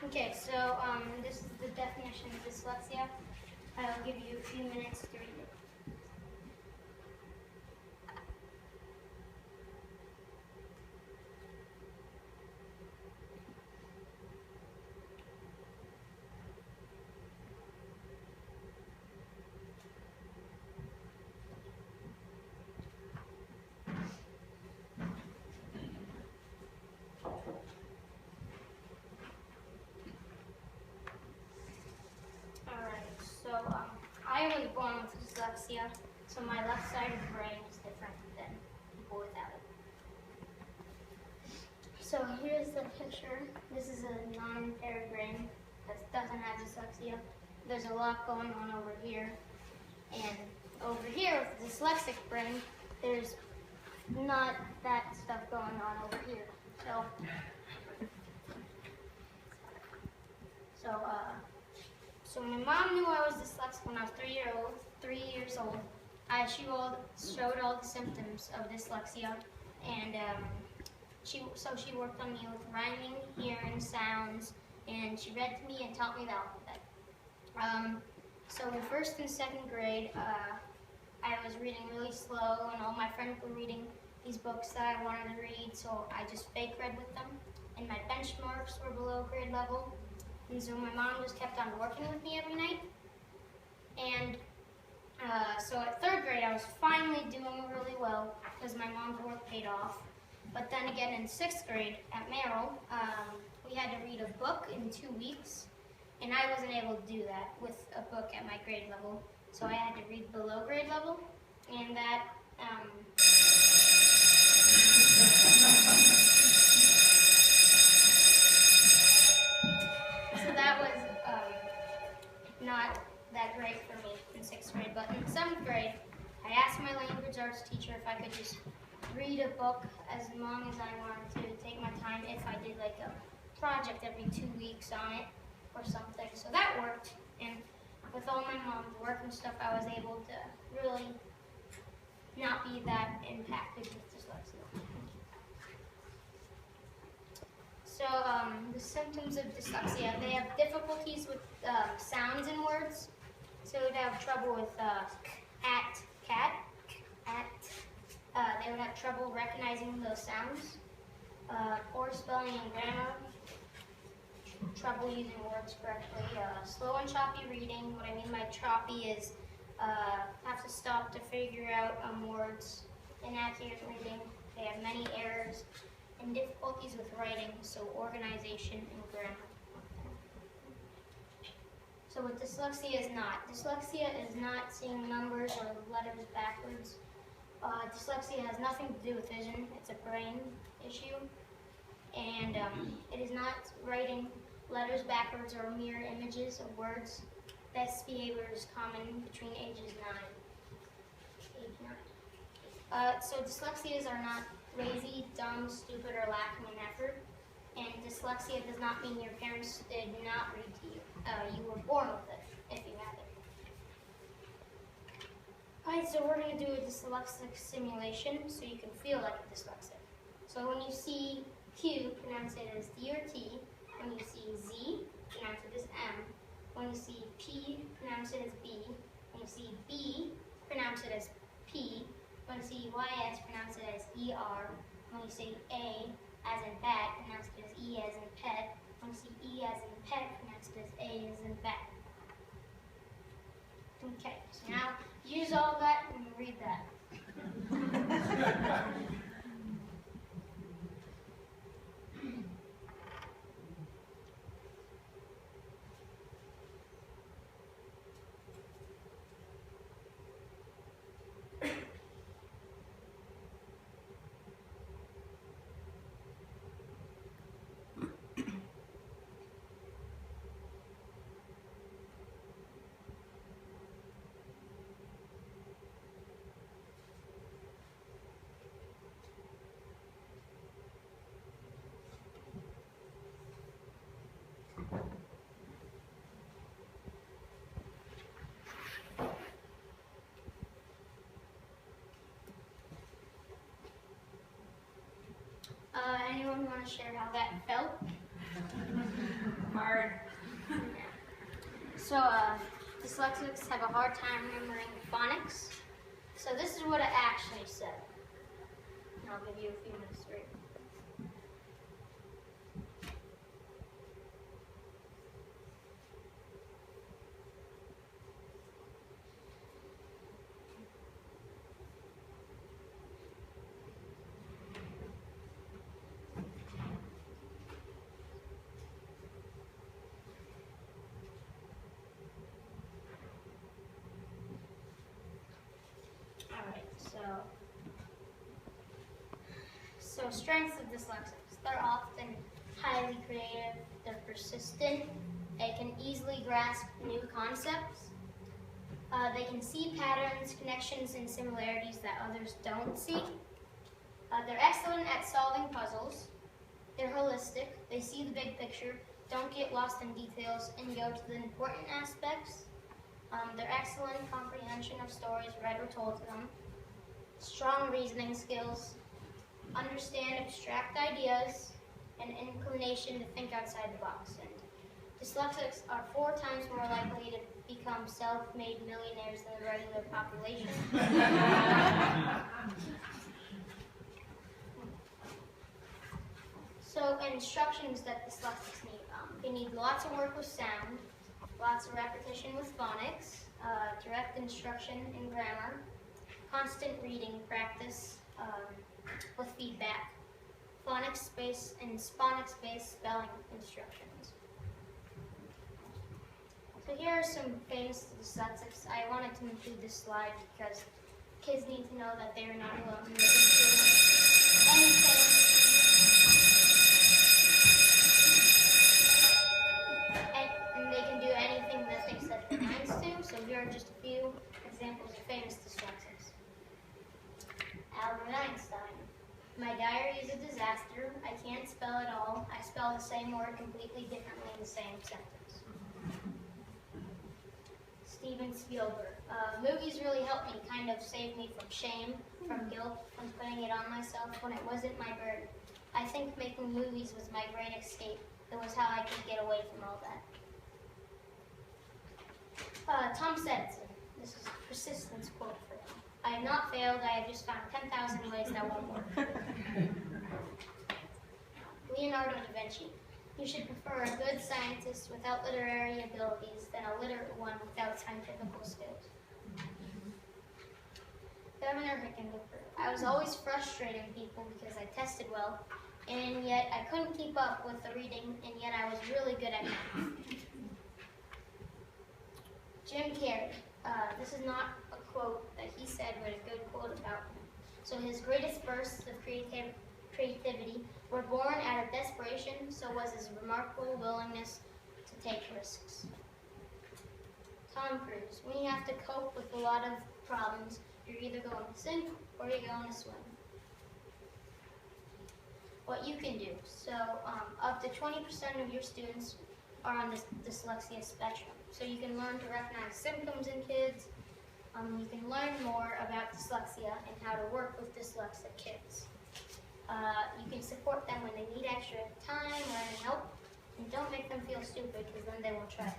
Okay, so this is the definition of dyslexia. I'll give you a few minutes to read it. Alright, so I was born with dyslexia, so my left side of the brain is different than people without it. So here's the picture. This is a non-impaired brain that doesn't have dyslexia. There's a lot going on over here. And over here with the dyslexic brain, there's not that stuff going on over here. So my mom knew I was dyslexic when I was 3 years old. She showed all the symptoms of dyslexia, and she worked on me with rhyming, hearing, sounds, and she read to me and taught me the alphabet. So in first and second grade, I was reading really slow, and all my friends were reading these books that I wanted to read, so I just fake read with them, and my benchmarks were below grade level, and so my mom just kept on working with me every night. And so at third grade, I was finally doing really well because my mom's work paid off. But then again in sixth grade at Merrill, we had to read a book in 2 weeks, and I wasn't able to do that with a book at my grade level. So I had to read below grade level, and that so that was not that great for me in sixth grade. But in seventh grade, I asked my language arts teacher if I could just read a book as long as I wanted to, take my time if I did like a project every 2 weeks on it or something. So that worked, and with all my mom's work and stuff, I was able to really not be that impacted with dyslexia. So the symptoms of dyslexia, they have difficulties with sounds in words. So they'd have trouble with cat, they would have trouble recognizing those sounds, poor spelling and grammar, trouble using words correctly, slow and choppy reading. What I mean by choppy is have to stop to figure out words, inaccurate reading. They have many errors, and difficulties with writing, so organization and grammar. So what dyslexia is not seeing numbers or letters backwards. Dyslexia has nothing to do with vision. It's a brain issue, and it is not writing letters backwards or mirror images of words. This behavior is common between ages 9. So dyslexias are not lazy, dumb, stupid, or lacking in effort. And dyslexia does not mean your parents did not read to you. You were born with it, if you have it. Alright, so we're going to do a dyslexic simulation so you can feel like a dyslexic. So when you see Q, pronounce it as D or T. When you see Z, pronounce it as M. When you see P, pronounce it as B. When you see B, pronounce it as P. When you see YS, pronounce it as ER. When you see A, as in bat, pronounce it as E as in pet. When you see E as in pet, pronounce it as A as in bat. Okay, so now use all that and read that. Anyone want to share how that felt? My hard. So, dyslexics have a hard time remembering phonics. So this is what it actually said. And I'll give you a few minutes to read. So strengths of dyslexics. They're often highly creative, they're persistent, they can easily grasp new concepts, they can see patterns, connections, and similarities that others don't see. They're excellent at solving puzzles, they're holistic, they see the big picture, don't get lost in details, and go to the important aspects. They're excellent comprehension of stories read or told to them, strong reasoning skills, understand abstract ideas, and inclination to think outside the box. And dyslexics are 4 times more likely to become self-made millionaires than the regular population. So, instructions that dyslexics need. They need lots of work with sound, lots of repetition with phonics, direct instruction in grammar, constant reading practice, with feedback, phonics-based and phonics-based spelling instructions. So here are some famous dyslexics. I wanted to include this slide because kids need to know that they are not alone. They can do anything. And they can do anything that they set their minds to. So here are just a few examples of famous dyslexics. Albert Einstein. My diary is a disaster. I can't spell at all. I spell the same word completely differently in the same sentence. Steven Spielberg. Movies really helped me, kind of saved me from shame, from guilt, from putting it on myself when it wasn't my burden. I think making movies was my great escape. It was how I could get away from all that. Tom Edison. This is a persistence quote for him. I have not failed, I have just found 10,000 ways that won't work. Leonardo da Vinci. You should prefer a good scientist without literary abilities than a literate one without scientific skills. Governor Hickenlooper. I was always frustrating people because I tested well, and yet I couldn't keep up with the reading, and yet I was really good at it. Jim Carrey. This is not a quote that he said, but a good quote about him. So his greatest bursts of creativity were born out of desperation, so was his remarkable willingness to take risks. Tom Cruise. When you have to cope with a lot of problems, you're either going to sink or you're going to swim. What you can do. So up to 20% of your students are on the dyslexia spectrum. So you can learn to recognize symptoms in kids. You can learn more about dyslexia and how to work with dyslexic kids. You can support them when they need extra time or any help. And don't make them feel stupid because then they won't try it.